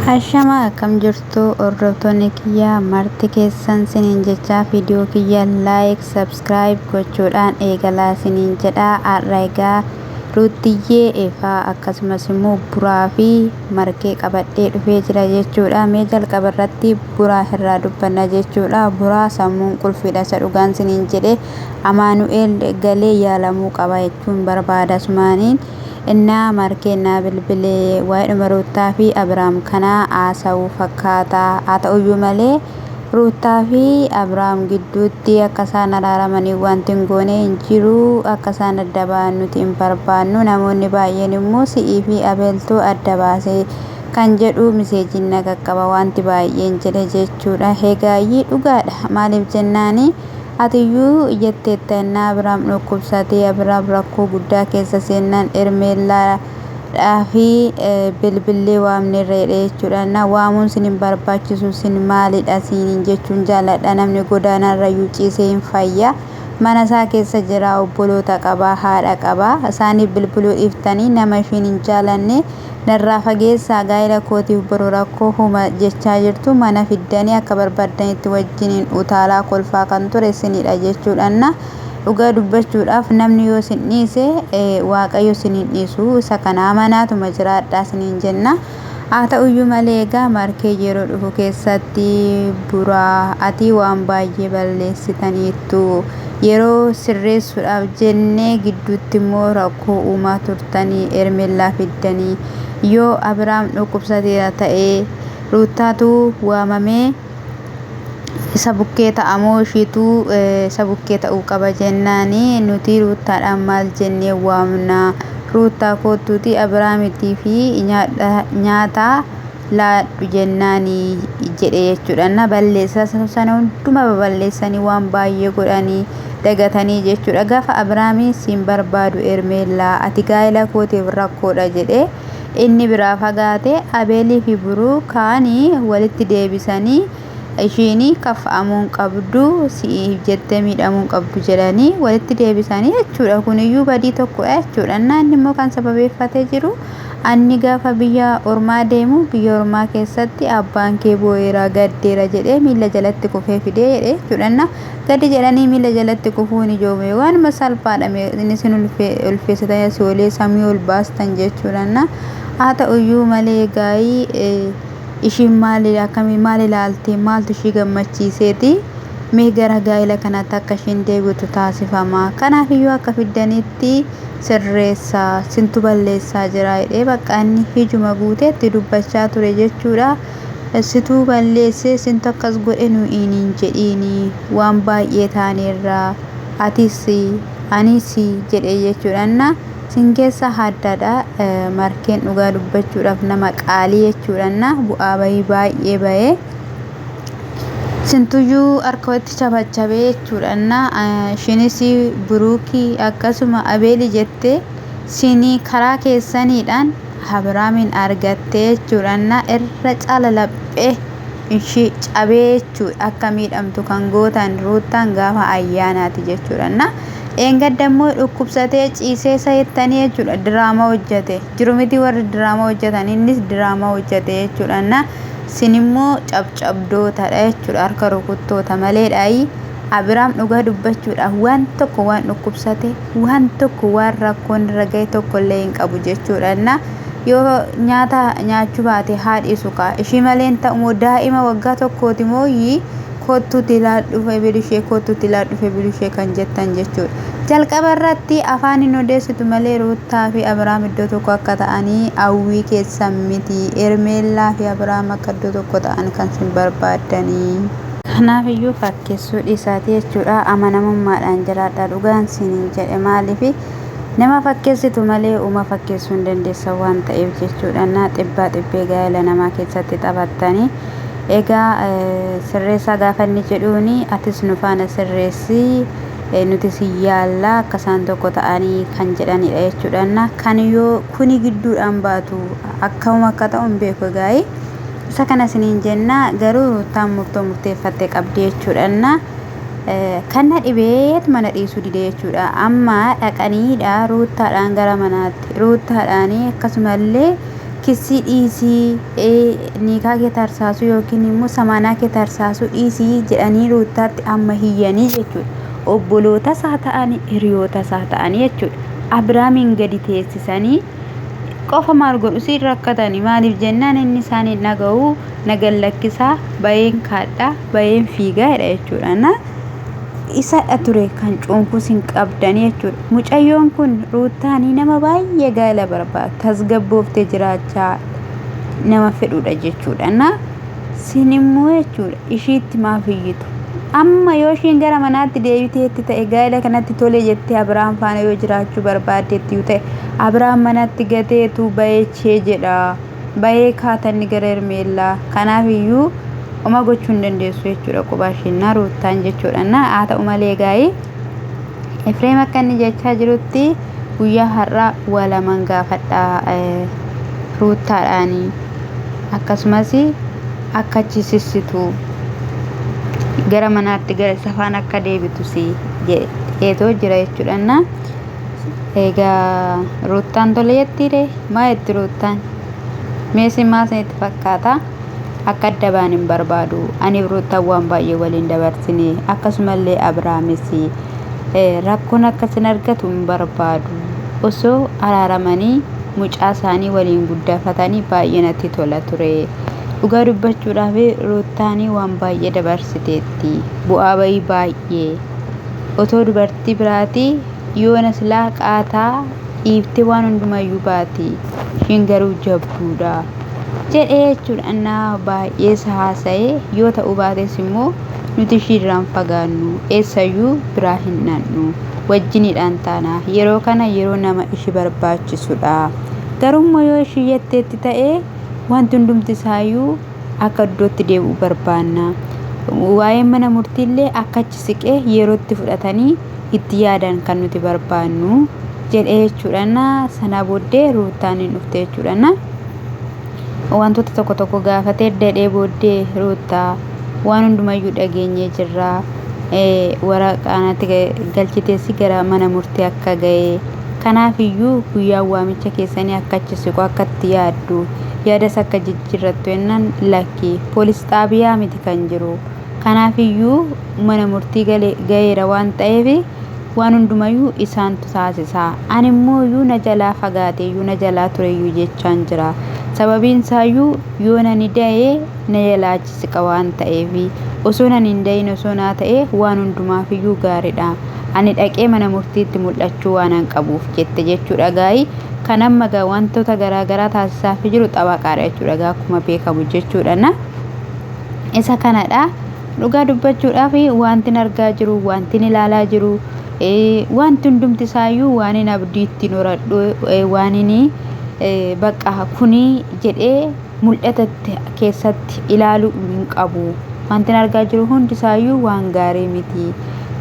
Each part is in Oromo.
Ashama akkam jirtu hordoftoonni kiyya marti keessan siniin jecha viidiyoo kiyya like subscribe gochuudhaan eegalaa siniin jedha. Har'a egaa Ruutiyyee Efaa akkasumas immoo buraa fi marqee qabadhee dhufee jira jechuudha. Mee jalqaba irratti buraa irraa dubbanna jechuudha. Buraa sammuun qulfiidha isa dhugaan siniin jedhe Amaanu'eel galee yaalamuu qaba jechuun barbaada sumaaniin. Inna markeenna bilbilee waa'ee Ruutaa fi Abrahaam kana haasa'uu fakkaata. Haa ta'uyyuu malee Ruutaa fi Abrahaam gidduutti akka isaan araaramanii wanti hin goone hin jiru. Akka isaan adda ba'an nuti hin barbaannu. Namoonni baay'een immoo si'ii fi Abeeltuu adda baasee kan jedhu miseejiin na qaqqaba wanti baay'een jedhe jechuudha. Eegaayyii dhugaadha. Maaliif jennaani? Atiyyuu jetteettannaa Abrahaam dhukkubsatee Abrahaam rakkoo guddaa keessa seennan Ermeellaadhaa fi bilbilee waamneerra jechuudha. Waamuun sin hin barbaachisu sin maalidha siniin jechuun jaalladha. Namni godaanarrayyuu ciisee hin fayya. Mana isaa keessa jira, obboloota qaba, haadha qaba. Isaaniif bilbiluu dhiiftanii nama ishiin hin jaalanne narraa fageessaa gaa'ela kootiif boroo rakkoo huma jechaa jirtu mana fiddanii akka barbaadanitti wajjiniin utaalaa kolfaa kan ture isinidha jechuudha. Dhugaa dubbachuudhaaf namni yoo sin dhiise waaqayyo sin hin dhiisu. Isa kana amanaatuma jiraadhaa siniin jenna. Haa ta'uyyuu malee egaa markee yeroo dhufu keessatti buraa ati waan baay'ee balleessitaniittu. Yeroo sirreessuudhaaf jennee gidduutti immoo rakkoo uumaa turtanii Ermeellaa fiddanii. Yoo Abrahaam dhukkubsateera ta'ee Ruutaatu waamamee isa bukkee ta'amoo ishiitu isa bukkee ta'uu qaba jennaani. Nuti Ruutaadhaan maal jennee waamna? Ruutaa kootuuti Abrahaamitii fi nyaata laadhu jennaani jedhe jechuudha. Balleessaa sana hunduma baballeessanii waan baay'ee godhanii dagatanii jechuudha. Gaafa Abrahaamii siin barbaadu Ermeellaa ati gaa'ela kootiif rakkoodha jedhee inni biraa fagaatee Abeelii fi Buruu kaanii walitti deebisanii ishiin kaffa'amuun qabdu si'iif jettee miidhamuun qabdu jedhanii walitti deebisanii jechuudha. Kuniyyuu badii tokkodha jechuudha. Inni immoo kan sababeeffatee jiru anni gaafa biyya ormaa deemu biyya ormaa keessatti abbaan kee boo'eera gaddeera jedhee miila jalatti kufee fidee jedhee jechuudha. Gadi jedhanii miila jalatti kufuun ijoomee waanuma salphaadha. Isin ulfeessitanii asii olee samii ol baastan jechuudha. Haa ta'uyyuu malee gaa'ii ishiin maali akkamii maal ilaaltee maaltu ishii gammachiiseeti? Mee gara gaa'ela kanaatti akka ishiin deebitu taasifama. Kanaafiyyuu akka fiddanitti sirreessaa sintu balleessaa jira jedhee bakka inni hijuma guuteetti dubbachaa ture jechuudha. Situu balleessee sintu akkas godhe nu hin jedhiini waan baay'ee taaneerraa atis anis jedhee jechuudha. Sin keessa haddadha markeen dhugaa dubbachuudhaaf nama qaalii jechuudha. Bu'aa bahii baay'ee bahee sintuyyuu harkatti cabacabee jechuudha. Ishiinis Buruukii akkasuma Abeelii jettee sinii karaa keessaniidhaan Abrahaamin argattee jechuudha. Irra calalaphee ishii cabee jechuudha. Akka miidhamtu kan gootan Ruutaan gaafa ayyaanaati jechuudha. Engadda immoo dhukkubsatee ciisee sayettanii jechuudha. Diraamaa hojjete jiru miti warri diraamaa hojjetan innis diraamaa hojjete jechuudha. Sin immoo cabcabdootadha jechuudha. Harka rukuttoota maleedhaayi. Abrahaam dhugaa dubbachuudhaaf waan tokko waan dhukkubsate waan tokko waan rakkoon irra gahe tokko illee hin qabu jechuudha. Yoo nyaata nyaachuu baate haadhiisu kaa ishii malee hin ta'u daa'ima waggaa tokkooti moo kottuutti ilaadhuuf ebilishee kottuutti ilaadhuuf ebilishee kan jettan jechuudha. Jalqaba irratti afaan hin odeessitu malee Ruutaa fi Abrahaam iddoo tokko akka ta'anii hawwii keessan miti. Ermeellaa fi Abrahaam akka iddoo tokko ta'an kan sin barbaadanii. Kanaafiyyuu fakkeessuu dhiisaati jechuudha. Amanamummaadhaan jiraadha dhugaan siniin jedhe maaliif nama fakkeessitu malee uuma fakkeessuu hin dandeessan waan ta'eef jechuudha. Xibbaa xibbee gaa'ela namaa keessatti taphattanii. Egaa sirreessaa gaafa inni jedhuuni atis nu faana sirreessi nuti si yaalla akka isaan tokko ta'anii kan jedhanidha jechuudha. Kan yoo kuni gidduudhaan baatu akkuma akka ta'u hin beeku gaa'ii. Isa kana siniin jenna garuu Ruutaan murteeffattee qabdi jechuudha. Kan na dhibeet mana dhiisuu dide jechuudha. Amma dhaqaniidha Ruutaadhaan gara manaatti. Ruutaadhaan akkasumallee lakkisi dhiisii niikaa kee tarsaasu yookiin immoo samanaa kee tarsaasu dhiisii jedhanii Ruutaatti amma hiyyanii jechuudha. Obboloota isaa ta'anii hiriyoota isaa ta'anii jechuudha. Abraamin gadi teessisanii qofa maal godhu si rakkatanii maaliif jennaan inni isaanii naga'u nagan lakkisaa bayeen kaadhaa bayeen fiigaadha jechuudha. Isa ture kan cuunfus hin qabdan jechuudha. Mucayyoon kun Ruutaanii nama baay'ee gaala barbaadu tasgabbooftee jiraachaa nama fedhudha jechuudha. Sin immoo jechuudha ishiitti maaf iyyitu amma yoo ishiin gara manaatti deebiteetti ta'e gaala kanatti tole jettee Abraam faana yoo jiraachuu barbaaddeetti yoo ta'e Abraam manatti gateetu bayeechee jedha bayee kaatanni gara Hermeellaa kanaaf iyyuu oma gochuu hin dandeessu jechuudha qubaa ishiinna Ruutaan jechuudha. Haa ta'u malee gaa'ii Efreem akka inni jechaa jirutti guyyaa har'aa walaman gaafadhaa Ruutaadhaanii akkasumas akka achisissitu gara manaatti gara safaan akka deebitu si jedheetoo jira jechuudha. Egaa Ruutaan tole jettiire maa jetti Ruutaan meesii maasanitti fakkaata akka adda baan hin barbaadu ani Ruutaan waan baay'ee waliin dabarsine akkasumallee Abraamis rakkoon akkasin argatu hin barbaadu osoo araaramanii mucaa isaanii waliin guddafatanii baay'ee natti tola ture. Dhugaa dubbachuudhaaf Ruutaanii waan baay'ee dabarsiteetti bu'aa bayii baay'ee otoo dubartii biraati yoona silaa qaataa dhiiftee waan hundumayyuu baati ishiin garuu jabduudha jedhee jechuudha. Baay'ee haasa'ee yoo ta'uu baates immoo nuti ishiirraan fagaannu eessayyuu biraa hin naannu wajjiniidhaan taana yeroo kana yeroo nama ishi barbaachisudha. Garummoo yoo ishii jetteetti ta'ee wanti hundumti isaayyuu akka iddootti deebi'u barbaanna. Waa'ee mana murtiillee akka achi siqee yerootti fudhatanii itti yaadan kan nuti barbaannu jedhee jechuudha. Sana booddee Ruutaaniin dhufte jechuudha. Wantoota tokko tokko gaafatee dadhee booddee Ruutaa waan hundumayyuu dhageenyee jirra waraqaanatti galchiteessi gara mana murtii akka ga'e kanaaf iyyuu guyyaa waamicha keessanii akka achi siqu akka itti yaaddu yaadas akka jijjiirrattu jennaan lakki poolis xaabiyaa miti kan jiru kanaaf iyyuu mana murtii ga'eera waan ta'eef waan hundumayyuu isaantu taasisaa ani immoo iyyuu na jalaa fagaate iyyuu na jalaa ture iyyuu jechaan jira sababiin isaayyuu yoo nani da'ee na jalaa achi siqa waan ta'eef osoo nan hin da'iin osoo naa ta'e waan hundumaaf iyyuu gaariidha ani dhaqee mana murtiitti mul'achuu waan an qabuuf jette jechuudha. Gaa'ii kan amma wantoota garaagaraa taasisaaf jiru xabaqaadha jechuudha akkuma beekamu jechuudha. Isa kanadha dhugaa dubbachuudhaaf wanti argaa jiru wanti ilaalaa jiru wanti hundumti isaayyuu waan hin abdiitti horadhu waan hin bakka kuni jedhee mul'atatti keessatti ilaaluu hin qabu wanti argaa jiru hundi isaayyuu waan gaarii miti.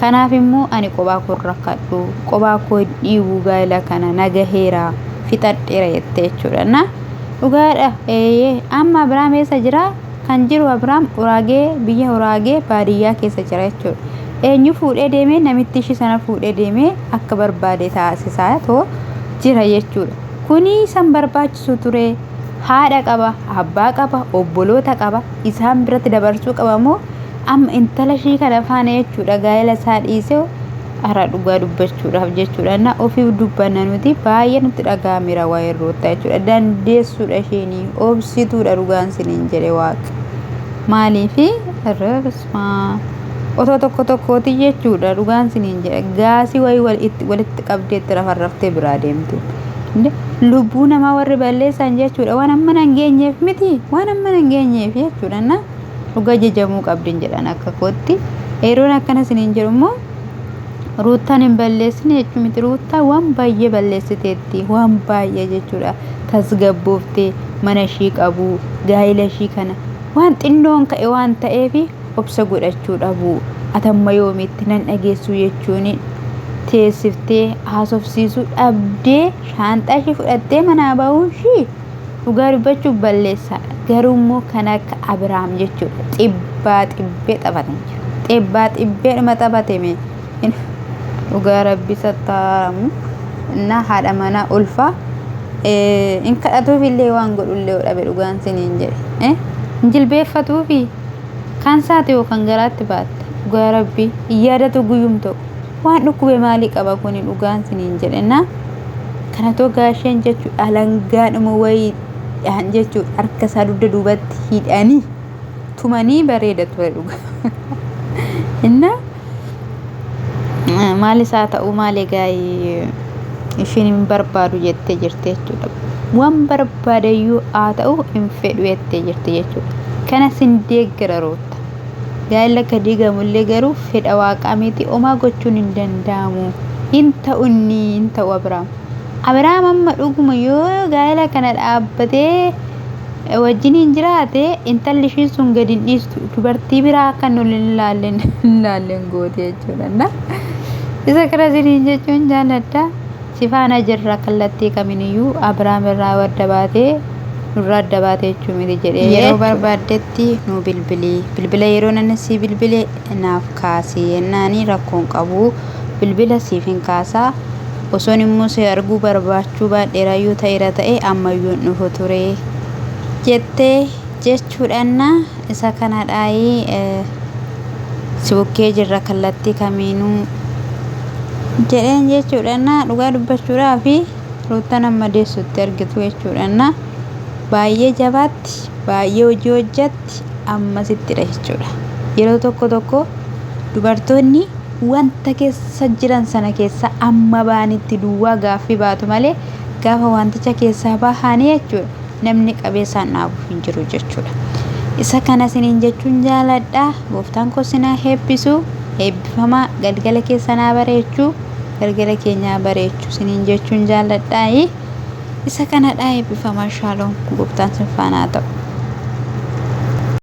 Kanaaf immoo ani qobaa koo rakkadhu qobaa koo dhiibuu gaa'ela kana nagaheera fixadheera jettee jechuudha. Dhugaadha amma Abraam eessa jira kan jiru Abraam Uraagee biyya Uraagee baadiyyaa keessa jira jechuudha. Eenyu fuudhee deemee namitti ishii sana fuudhee deemee akka barbaade taasisaa too jira jechuudha. Kuni san barbaachisu ture haadha qaba abbaa qaba obboloota qaba isaan biratti dabarsuu qaba moo amma intala ishii kana faana jechuudha gaa'ela isaa dhiisee ara dhugaa dubbachuudhaaf jechuudha. Ofiif dubbanna nuti baay'ee nutti dhaga'ameera waa'ee Ruutaa jechuudha. Dandeessuudha isheenii obsituudha dhugaan siniin jedhe waaqa maaliifi irreesma otoo tokko tokkooti jechuudha dhugaan siniin jedhe gaasii walitti qabdeetti rafarraftee biraa deemtu. Lubbuu namaa warri balleessan jechuudha waan amma nan geenyeef miti waan amma nan geenyeef jechuudha. Dhugaa jajamuu qabdin jedhan akka kootti yeroon akkana siniin jedhu immoo Ruutaan hin balleessine jechuun miti Ruutaa waan baay'ee balleessiteetti waan baay'ee jechuudha. Tasgabbooftee mana ishii qabu gaa'ela ishii kana waan xinnoon ka'e waan ta'eef obsa godhachuu dhabu atamma yoomitti nan dhageessu jechuun teessiftee haasofsiisuu dhabdee shaanxaa ishii fudhattee manaa bahuun ishii dhugaa dubbachuuf balleessaadha. Garuu immoo kan akka Abraam jechuudha xibbaa xibbee taphatan jira xibbaa xibbeedhuma taphatame dhugaa rabbi sattaaramu እና haadha manaa ulfa in kadhatuuf illee waan godhullee dhabe dhugaan siniin jedhe jilbeeffatuu fi kan saate yookaan garaatti baatte dhugaa rabbii yaadatu guyyum tokko waan dhukkube maalii qaba kun dhugaan siniin jedhena kana too gaasheen jechu alangaadhuma wayii dhaan jechu harka isaa dugda duubatti hidhanii tumanii bareeda ture dhugaa inna maali isaa ta'u maali gaayii ishiin barbaadu jettee jirte jechuudha waan barbaadayyuu haa ta'u hin fedhu jettee jirte jechuudha kana sin deeggararoota gaa'ela ka diigamullee garuu fedha waaqaa miti omaa gochuun hin danda'amu hin ta'u Abrahaam amma dhuguma yoo gaa'ela kana dhaabbatee wajjiniin jiraate intalli ishiin sun gadi hin dhiistu dubartii biraa kan hin laalleen goote jechuudha isa kana siniin jechuun jaalladha sifaana jirra kallattii kaminiyyuu Abrahaam irraa wadda baatee nurraa adda baatee jechuu miti jedhee yeroo barbaaddetti nu bilbila yeroo nansi bilbile naaf kaasii yennaanii rakkoon qabu bilbila siif hin kaasaa osoon immoo si arguu barbaachuu baadheerayyuu ta'eera ta'e ammayyuu dhufu ture jettee jechuudhaan isa kanadhaayii si bukkee jirra kallattii kamiinuu jedheen jechuudhaan dhugaa dubbachuudhaa fi ruutan amma deessutti argitu jechuudhaan baay'ee jabaatti baay'ee hojii hojjatti ammasittidha jechuudha yeroo tokko dubartoonni wanta keessa jiran sana keessa amma baanitti duwwaa gaaffii baatu malee gaafa wanticha keessaa bahanii jechuudha namni qabeessaan dhaabuuf hin jiru jechuudha isa kana siniin jechuun jaaladha gooftaan koo sinaa heebbisu eebbifamaa galgala keessanaa bareechuu galgala keenyaa bareechuu siniin jechuun jaaladha isa kanadha eebbifamaa shaaloom gooftaan sin faana ta'u